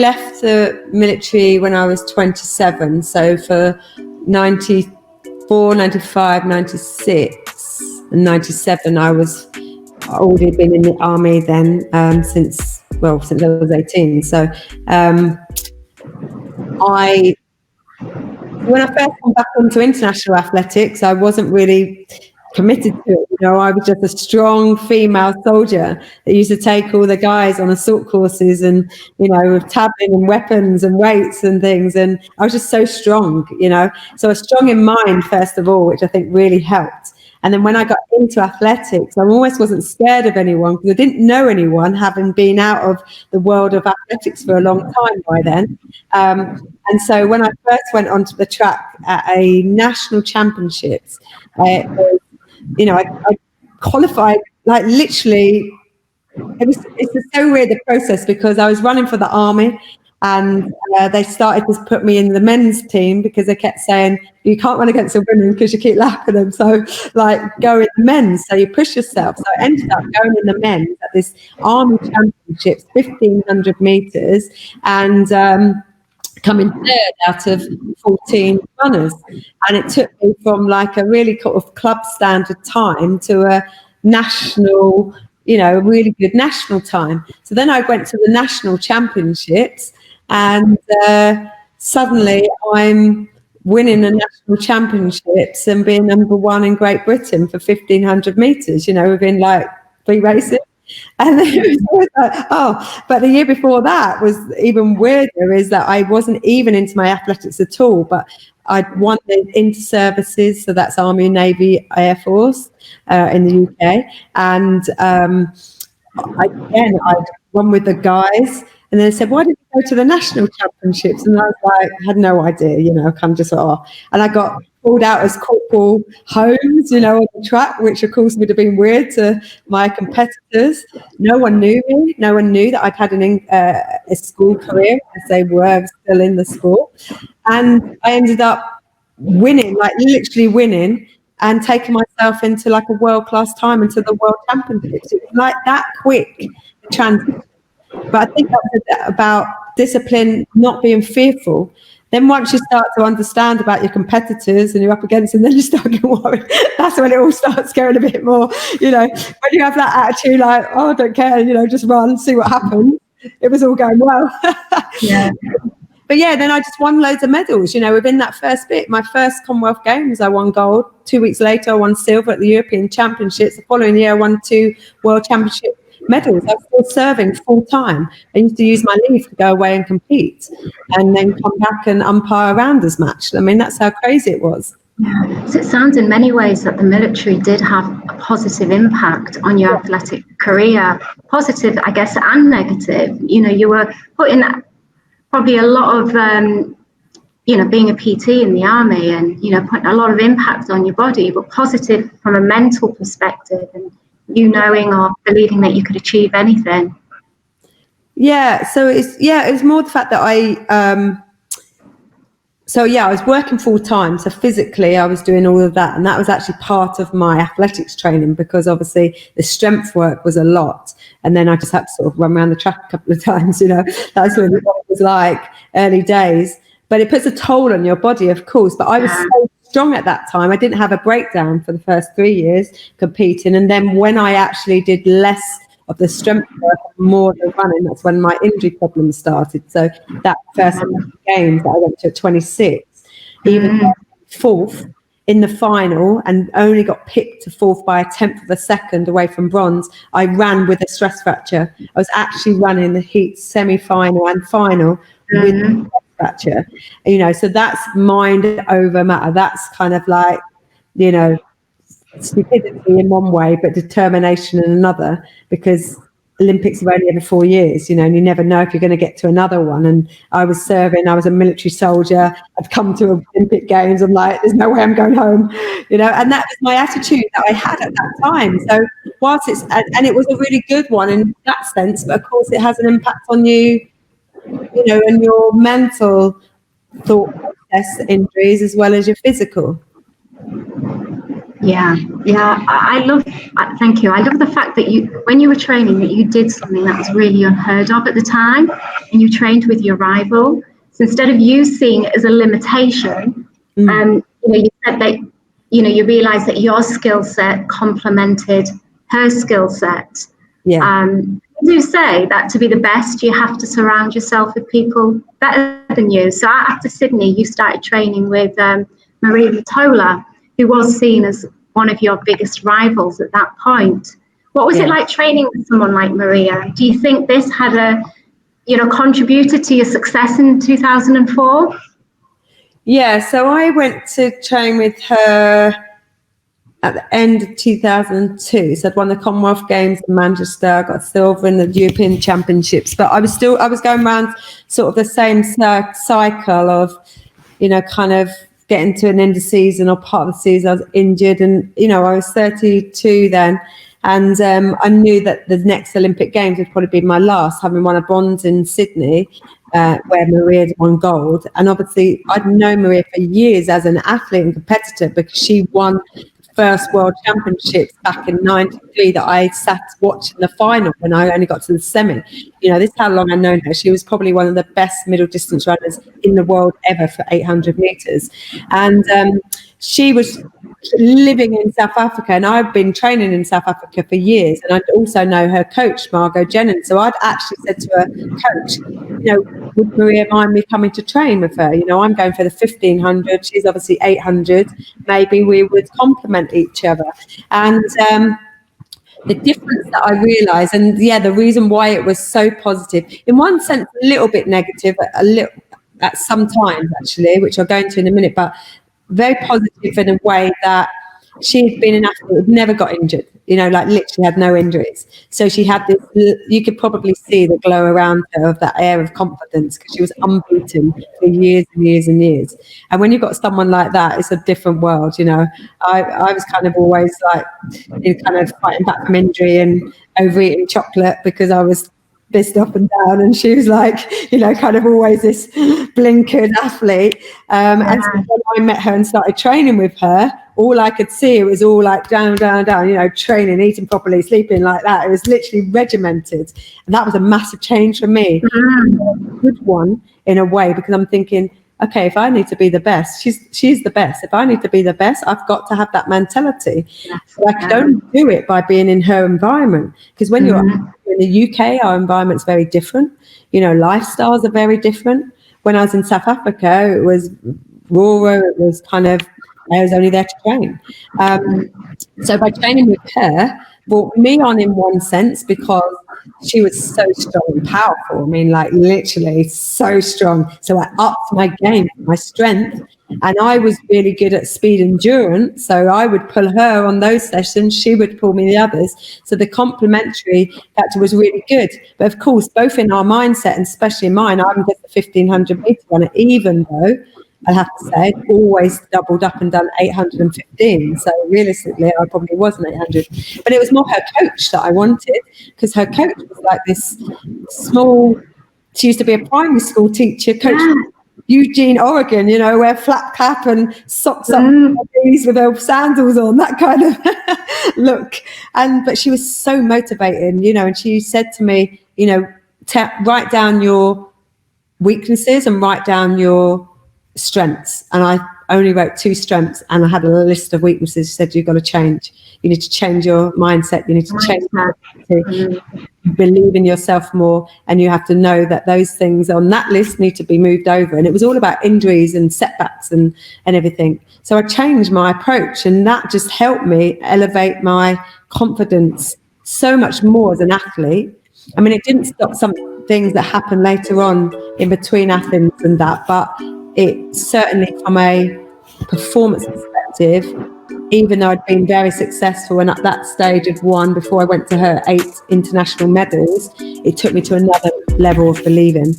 left the military when I was 27. So for 94, 95, 96 and 97, I was already been in the army then since I was 18. So when I first came back onto international athletics, I wasn't really committed to it. You know, I was just a strong female soldier that used to take all the guys on assault courses and, you know, with tabbing and weapons and weights and things. And I was just so strong, you know. So I was strong in mind, first of all, which I think really helped. And then when I got into athletics, I almost wasn't scared of anyone because I didn't know anyone, having been out of the world of athletics for a long time by then. And so when I first went onto the track at a national championships, I qualified, like literally, it's just so weird, the process, because I was running for the army and they started to put me in the men's team because they kept saying, you can't run against the women because you keep lapping them. So like go in the men's, so you push yourself. So I ended up going in the men's at this army championships, 1,500 meters, and coming third out of 14 runners. And it took me from like a really sort of club standard time to a national, you know, a really good national time. So then I went to the national championships and suddenly I'm winning the national championships and being number one in Great Britain for 1,500 meters, you know, within like 3 races. And then it was like, but the year before that was even weirder, is that I wasn't even into my athletics at all, but I'd won the inter-services, so that's Army, Navy, Air Force in the UK. And I'd won with the guys. And they said, why did you go to the national championships? And I was like, I had no idea, you know, I'm just and I got called out as Corporal Holmes, you know, on the track, which of course would have been weird to my competitors. No one knew me. No one knew that I'd had a school career, as they were still in the school. And I ended up winning, like literally winning, and taking myself into like a world-class time into the World Championships. It was like that quick, the transition. But I think that's about discipline, not being fearful. Then once you start to understand about your competitors and you're up against them, then you start getting worried. That's when it all starts going a bit more, you know, when you have that attitude like, oh, I don't care, you know, just run, see what happens. It was all going well. Yeah. But yeah, then I just won loads of medals, you know, within that first bit. My first Commonwealth Games, I won gold. 2 weeks later, I won silver at the European Championships. The following year, I won 2 World Championship medals. I was still serving full time. I used to use my leave to go away and compete and then come back and umpire a rounders match. I mean, that's how crazy it was. Yeah. So it sounds in many ways that the military did have a positive impact on your athletic career, positive, I guess, and negative. You know, you were putting probably a lot of, you know, being a PT in the army and, you know, putting a lot of impact on your body, but positive from a mental perspective and you knowing or believing that you could achieve anything. Yeah, so it was more the fact that I was working full time. So physically I was doing all of that, and that was actually part of my athletics training, because obviously the strength work was a lot, and then I just had to sort of run around the track a couple of times, you know. That's what it was like early days. But it puts a toll on your body, of course. But I was so strong at that time. I didn't have a breakdown for the first 3 years competing. And then when I actually did less of the strength work, more of the running, that's when my injury problems started. So that first games that I went to at 26, even fourth in the final and only got picked to fourth by a 10th of a second away from bronze, I ran with a stress fracture. I was actually running the heat semi-final and final with a stress fracture, you know. So that's mind over matter. That's kind of like, you know, stupidity in one way, but determination in another, because Olympics are only every 4 years, you know, and you never know if you're going to get to another one. And I was serving, I was a military soldier, I'd come to Olympic Games, I'm like, there's no way I'm going home, you know. And that was my attitude that I had at that time. So whilst and it was a really good one in that sense, but of course it has an impact on you, you know, and your mental thought process injuries as well as your physical. Yeah, yeah. Thank you. I love the fact that when you were training, that you did something that was really unheard of at the time, and you trained with your rival. So instead of you seeing it as a limitation, you said that, you realised that your skill set complemented her skill set. Yeah. You do say that to be the best, you have to surround yourself with people better than you. So after Sydney, you started training with Maria Matola, who was seen as one of your biggest rivals at that point. What was it like training with someone like Maria? Do you think this had contributed to your success in 2004? Yeah, so I went to train with her at the end of 2002. So I'd won the Commonwealth Games in Manchester, I got silver in the European Championships, but I was going around sort of the same cycle of, kind of getting to an end of season or part of the season. I was injured, and, I was 32 then. And I knew that the next Olympic Games would probably be my last, having won a bronze in Sydney, where Maria won gold. And obviously, I'd known Maria for years as an athlete and competitor, because she won the first World Championships back in '93 that I sat watching the final when I only got to the semi. This is how long I've known her. She was probably one of the best middle distance runners in the world ever for 800 meters. And she was living in South Africa, and I've been training in South Africa for years, and I'd also know her coach, Margot Jennings. So I'd actually said to her, coach, would Maria mind me coming to train with her? I'm going for the 1500, she's obviously 800, maybe we would complement each other. And the difference that I realised, and the reason why it was so positive, in one sense a little bit negative, at some times actually, which I'll go into in a minute, but very positive in a way that she'd been an athlete who'd never got injured, literally had no injuries. So she had this, you could probably see the glow around her of that air of confidence, because she was unbeaten for years and years and years. And when you've got someone like that, it's a different world. I was kind of always like, kind of fighting back from injury and overeating chocolate because I was pissed up and down, and she was like, kind of always this blinkered athlete. And so when I met her and started training with her, all I could see, it was all like down, training, eating properly, sleeping like that. It was literally regimented, and that was a massive change for me. A good one in a way, because I'm thinking, okay, if I need to be the best, she's the best. If I need to be the best, I've got to have that mentality. So I could only do it by being in her environment, because when you're in the UK, our environment's very different. Lifestyles are very different. When I was in South Africa, it was rural. It was kind of, I was only there to train. So by training with her, brought me on in one sense, because she was so strong and powerful. I mean, like literally so strong. So I upped my game, my strength, and I was really good at speed endurance. So I would pull her on those sessions. She would pull me the others. So the complementary factor was really good. But of course, both in our mindset, and especially mine, I'm just a 1500 meter runner, even though I have to say, I'd always doubled up and done 815. So realistically, I probably wasn't 800. But it was more her coach that I wanted, because her coach was like this small, she used to be a primary school teacher, coach Eugene, Oregon, wear flat cap and socks up with her sandals on, that kind of look. But she was so motivating, and she said to me, write down your weaknesses and write down your strengths. And I only wrote 2 strengths, and I had a list of weaknesses. She said, you've got to change. You need to change your mindset. You need to change to believe in yourself more, and you have to know that those things on that list need to be moved over. And it was all about injuries and setbacks and everything. So I changed my approach, and that just helped me elevate my confidence so much more as an athlete. I mean, it didn't stop some things that happened later on in between Athens and that, but it certainly, from a performance perspective, even though I'd been very successful and at that stage had won, before I went to her, 8 international medals, it took me to another level of believing.